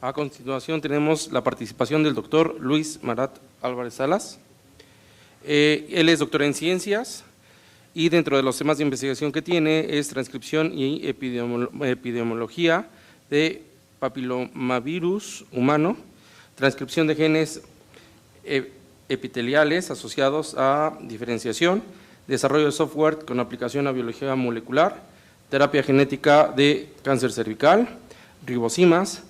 A continuación tenemos la participación del doctor Luis Marat Álvarez Salas. Él es doctor en ciencias y dentro de los temas de investigación que tiene es transcripción y epidemiología de papilomavirus humano, transcripción de genes epiteliales asociados a diferenciación, desarrollo de software con aplicación a biología molecular, terapia genética de cáncer cervical, ribosimas,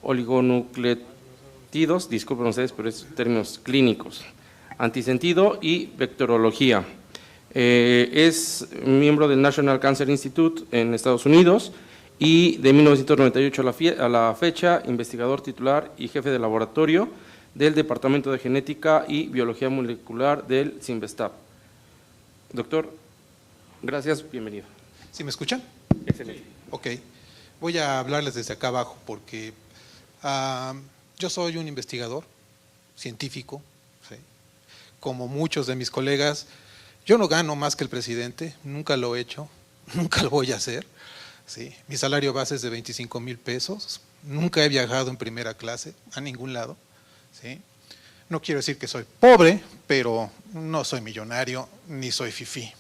oligonucleótidos, disculpen ustedes, pero es términos clínicos, antisentido y vectorología. Es miembro del National Cancer Institute en Estados Unidos y de 1998 a la fecha, investigador titular y jefe de laboratorio del Departamento de Genética y Biología Molecular del CIMBESTAB. Doctor, gracias, bienvenido. ¿Sí me escuchan? Excelente. Ok, voy a hablarles desde acá abajo porque yo soy un investigador científico, ¿sí? Como muchos de mis colegas, yo no gano más que el presidente, nunca lo he hecho, nunca lo voy a hacer, ¿sí? Mi salario base es de 25,000 pesos, nunca he viajado en primera clase a ningún lado, ¿sí? No quiero decir que soy pobre, pero no soy millonario ni soy fifí.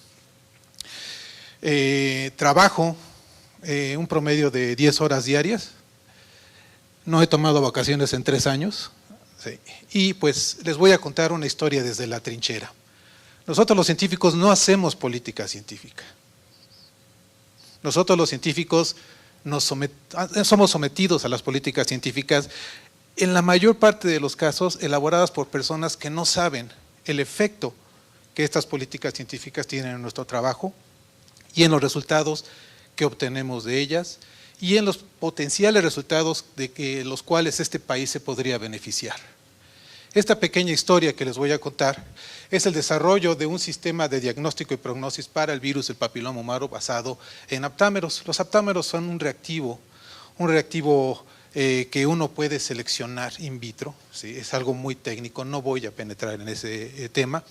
Trabajo un promedio de 10 horas diarias, no he tomado vacaciones en 3 años, ¿sí? Y pues les voy a contar una historia desde la trinchera. Nosotros los científicos no hacemos política científica. Nosotros los científicos somos sometidos a las políticas científicas, en la mayor parte de los casos elaboradas por personas que no saben el efecto que estas políticas científicas tienen en nuestro trabajo y en los resultados que obtenemos de ellas y en los potenciales resultados de los cuales este país se podría beneficiar. Esta pequeña historia que les voy a contar es el desarrollo de un sistema de diagnóstico y prognosis para el virus del papiloma humano basado en aptámeros. Los aptámeros son un reactivo que uno puede seleccionar in vitro, ¿sí? Es algo muy técnico, no voy a penetrar en ese tema,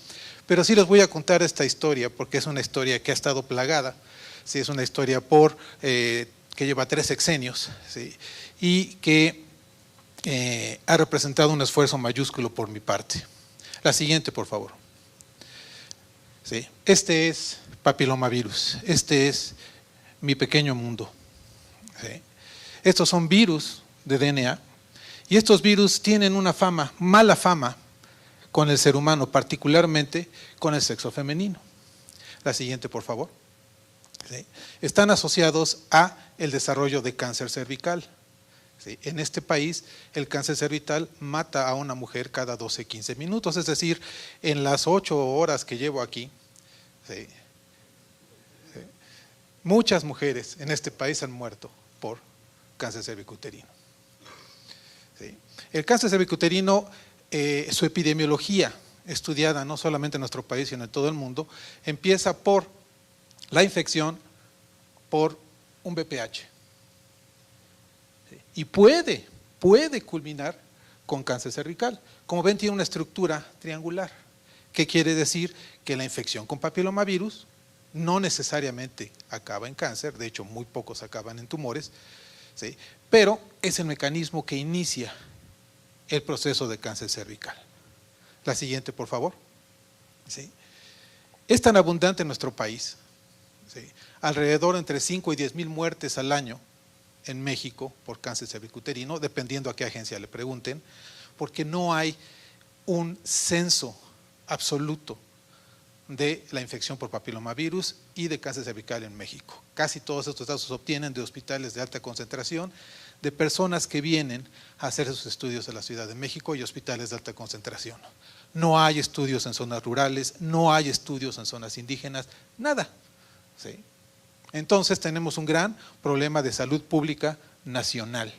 pero sí les voy a contar esta historia porque es una historia que ha estado plagada, ¿sí? Es una historia que lleva 3 sexenios, ¿sí? Y que ha representado un esfuerzo mayúsculo por mi parte. La siguiente, por favor. ¿Sí? Este es papilomavirus, este es mi pequeño mundo, ¿sí? Estos son virus de DNA y estos virus tienen una mala fama con el ser humano, particularmente con el sexo femenino. La siguiente, por favor. ¿Sí? Están asociados a el desarrollo de cáncer cervical. ¿Sí? En este país, el cáncer cervical mata a una mujer cada 12-15 minutos, es decir, en las 8 horas que llevo aquí, ¿sí? ¿Sí? Muchas mujeres en este país han muerto por cáncer cervicuterino. ¿Sí? El cáncer cervicuterino, su epidemiología estudiada no solamente en nuestro país, sino en todo el mundo, empieza por la infección por un VPH. Y puede culminar con cáncer cervical. Como ven, tiene una estructura triangular. ¿Qué quiere decir? Que la infección con papilomavirus no necesariamente acaba en cáncer, de hecho muy pocos acaban en tumores, ¿sí? Pero es el mecanismo que inicia el proceso de cáncer cervical. La siguiente, por favor. ¿Sí? Es tan abundante en nuestro país, ¿sí? Alrededor entre 5 y 10,000 muertes al año en México por cáncer cervicuterino, dependiendo a qué agencia le pregunten, porque no hay un censo absoluto de la infección por papilomavirus y de cáncer cervical en México. Casi todos estos datos se obtienen de hospitales de alta concentración, de personas que vienen a hacer sus estudios en la Ciudad de México y hospitales de alta concentración. No hay estudios en zonas rurales, no hay estudios en zonas indígenas, nada, ¿sí? Entonces tenemos un gran problema de salud pública nacional,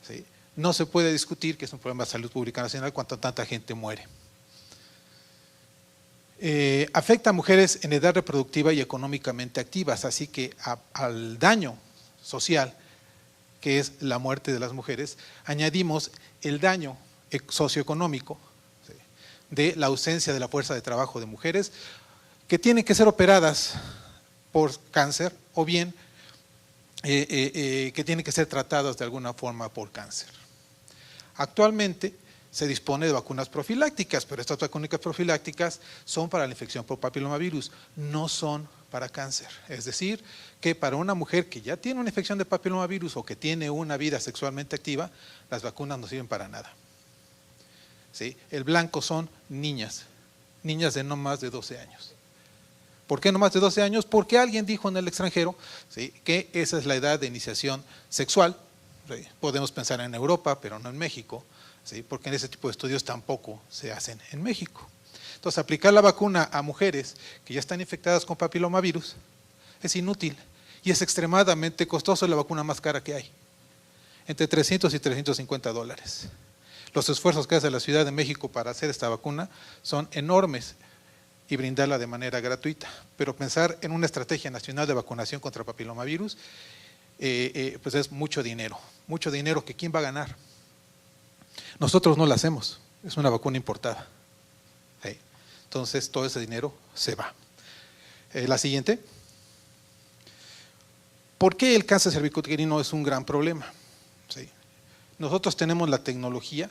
¿sí? No se puede discutir que es un problema de salud pública nacional cuando tanta gente muere. Afecta a mujeres en edad reproductiva y económicamente activas, así que al daño social, que es la muerte de las mujeres, añadimos el daño socioeconómico, ¿sí? De la ausencia de la fuerza de trabajo de mujeres que tienen que ser operadas por cáncer o bien que tienen que ser tratadas de alguna forma por cáncer. Actualmente se dispone de vacunas profilácticas, pero estas vacunas profilácticas son para la infección por papilomavirus, no son para cáncer. Es decir, que para una mujer que ya tiene una infección de papilomavirus o que tiene una vida sexualmente activa, las vacunas no sirven para nada. ¿Sí? El blanco son niñas de no más de 12 años. ¿Por qué no más de 12 años? Porque alguien dijo en el extranjero, ¿sí?, que esa es la edad de iniciación sexual. ¿Sí? Podemos pensar en Europa, pero no en México, ¿sí?, porque en ese tipo de estudios tampoco se hacen en México. Entonces, aplicar la vacuna a mujeres que ya están infectadas con papilomavirus es inútil y es extremadamente costoso, es la vacuna más cara que hay, entre 300 y 350 dólares. Los esfuerzos que hace la Ciudad de México para hacer esta vacuna son enormes y brindarla de manera gratuita, pero pensar en una estrategia nacional de vacunación contra papilomavirus, pues es mucho dinero que ¿quién va a ganar? Nosotros no la hacemos, es una vacuna importada. ¿Sí? Entonces todo ese dinero se va. La siguiente. ¿Por qué el cáncer cervicuterino es un gran problema? ¿Sí? Nosotros tenemos la tecnología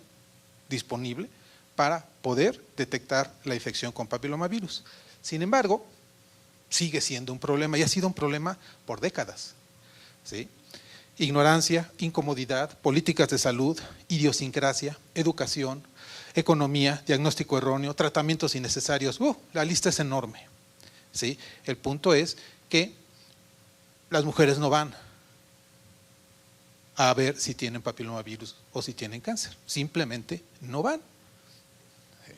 disponible para poder detectar la infección con papilomavirus. Sin embargo, sigue siendo un problema y ha sido un problema por décadas. ¿Sí? Ignorancia, incomodidad, políticas de salud, idiosincrasia, educación, economía, diagnóstico erróneo, tratamientos innecesarios. La lista es enorme. ¿Sí? El punto es que las mujeres no van a ver si tienen papilomavirus o si tienen cáncer. Simplemente no van. ¿Sí?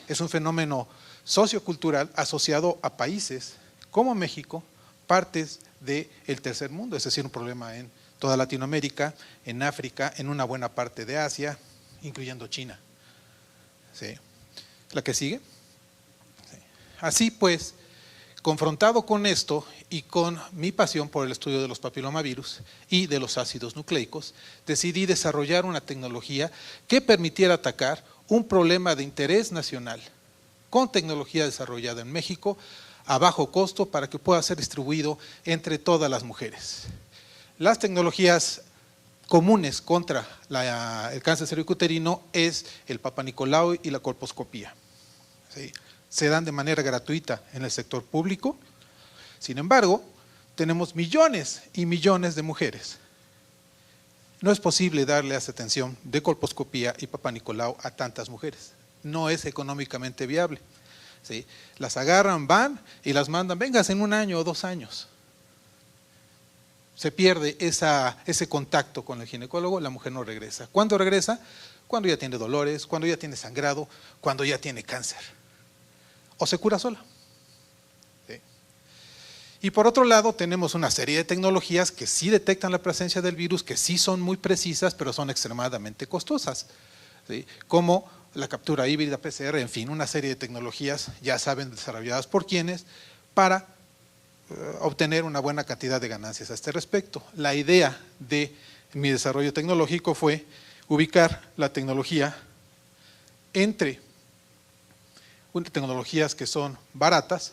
Es un fenómeno sociocultural asociado a países como México, partes del tercer mundo, es decir, un problema en toda Latinoamérica, en África, en una buena parte de Asia, incluyendo China. ¿Sí? ¿La que sigue? Sí. Así pues, confrontado con esto y con mi pasión por el estudio de los papilomavirus y de los ácidos nucleicos, decidí desarrollar una tecnología que permitiera atacar un problema de interés nacional con tecnología desarrollada en México a bajo costo para que pueda ser distribuido entre todas las mujeres. Las tecnologías comunes contra el cáncer cervicuterino es el Papa Nicolau y la colposcopía. ¿Sí? Se dan de manera gratuita en el sector público. Sin embargo, tenemos millones y millones de mujeres. No es posible darle esa atención de colposcopía y Papa Nicolau a tantas mujeres. No es económicamente viable. ¿Sí? Las agarran, van y las mandan, vengas en 1 año o 2 años. Se pierde ese contacto con el ginecólogo, la mujer no regresa. ¿Cuándo regresa? Cuando ya tiene dolores, cuando ya tiene sangrado, cuando ya tiene cáncer. O se cura sola. ¿Sí? Y por otro lado tenemos una serie de tecnologías que sí detectan la presencia del virus, que sí son muy precisas, pero son extremadamente costosas. ¿Sí? Como la captura híbrida, PCR, en fin, una serie de tecnologías, ya saben, desarrolladas por quienes, para obtener una buena cantidad de ganancias a este respecto. La idea de mi desarrollo tecnológico fue ubicar la tecnología entre tecnologías que son baratas,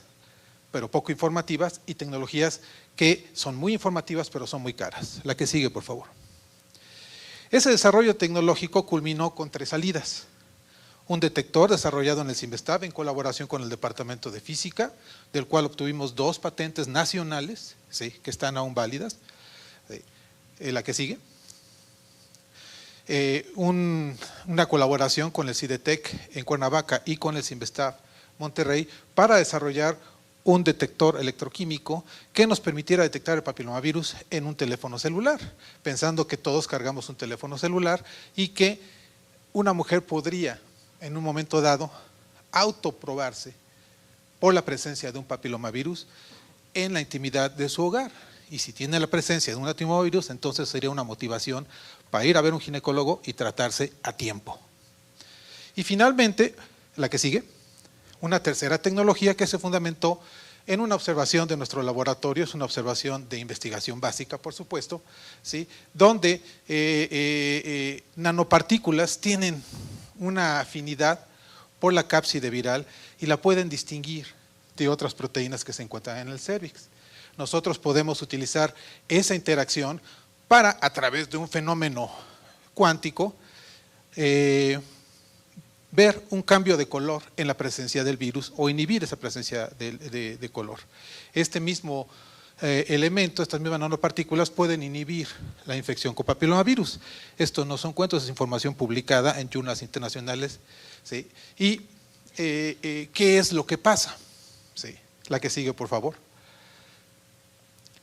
pero poco informativas, y tecnologías que son muy informativas, pero son muy caras. La que sigue, por favor. Ese desarrollo tecnológico culminó con 3 salidas. Un detector desarrollado en el CIMBESTAB en colaboración con el Departamento de Física, del cual obtuvimos 2 patentes nacionales, ¿sí?, que están aún válidas. La que sigue. Una colaboración con el CIDETEC en Cuernavaca y con el CIMBESTAB Monterrey para desarrollar un detector electroquímico que nos permitiera detectar el papilomavirus en un teléfono celular, pensando que todos cargamos un teléfono celular y que una mujer podría en un momento dado autoprobarse por la presencia de un papilomavirus en la intimidad de su hogar. Y si tiene la presencia de un papilomavirus, entonces sería una motivación para ir a ver un ginecólogo y tratarse a tiempo. Y finalmente, la que sigue, una tercera tecnología que se fundamentó en una observación de nuestro laboratorio, es una observación de investigación básica, por supuesto, ¿sí?, donde nanopartículas tienen una afinidad por la cápside viral y la pueden distinguir de otras proteínas que se encuentran en el cérvix. Nosotros podemos utilizar esa interacción para, a través de un fenómeno cuántico, ver un cambio de color en la presencia del virus o inhibir esa presencia de color. Este mismo elemento, estas mismas nanopartículas pueden inhibir la infección con papilomavirus. Esto no son cuentos, es información publicada en journals internacionales. ¿Sí? Y ¿qué es lo que pasa? ¿Sí? La que sigue, por favor.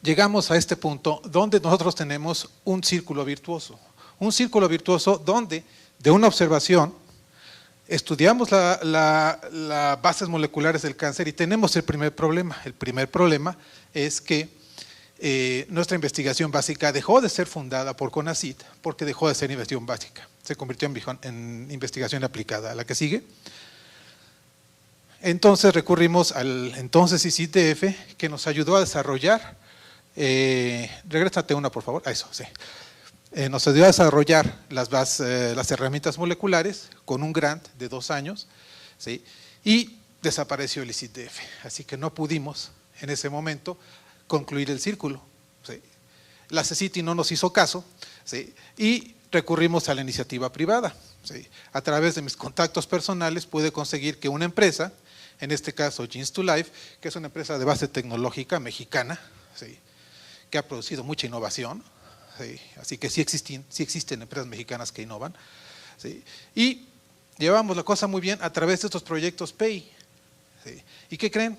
Llegamos a este punto donde nosotros tenemos un círculo virtuoso. Un círculo virtuoso donde, de una observación, estudiamos las bases moleculares del cáncer y tenemos el primer problema. El primer problema es que nuestra investigación básica dejó de ser fundada por CONACYT porque dejó de ser investigación básica. Se convirtió en investigación aplicada. ¿La que sigue? Entonces recurrimos al entonces ICITF, que nos ayudó a desarrollar, regrésate una por favor, a eso, sí. Nos ayudó a desarrollar las herramientas moleculares con un grant de 2 años, ¿sí? Y desapareció el ICITF, así que no pudimos en ese momento concluir el círculo, ¿sí? La CECITI no nos hizo caso, ¿sí? Y recurrimos a la iniciativa privada, ¿sí? A través de mis contactos personales pude conseguir que una empresa, en este caso Genes2Life, que es una empresa de base tecnológica mexicana, ¿sí? Que ha producido mucha innovación, ¿sí? Así que sí existen empresas mexicanas que innovan, ¿sí? Y llevamos la cosa muy bien a través de estos proyectos PEI, ¿sí? ¿Y qué creen?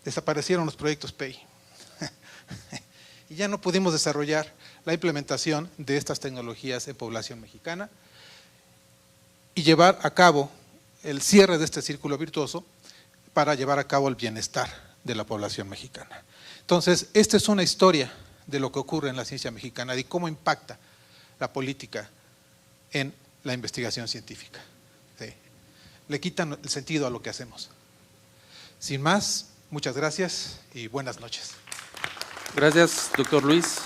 Desaparecieron los proyectos PEI y ya no pudimos desarrollar la implementación de estas tecnologías en población mexicana y llevar a cabo el cierre de este círculo virtuoso para llevar a cabo el bienestar de la población mexicana. Entonces, esta es una historia de lo que ocurre en la ciencia mexicana, de cómo impacta la política en la investigación científica. ¿Sí? Le quitan el sentido a lo que hacemos. Sin más, muchas gracias y buenas noches. Gracias, doctor Luis.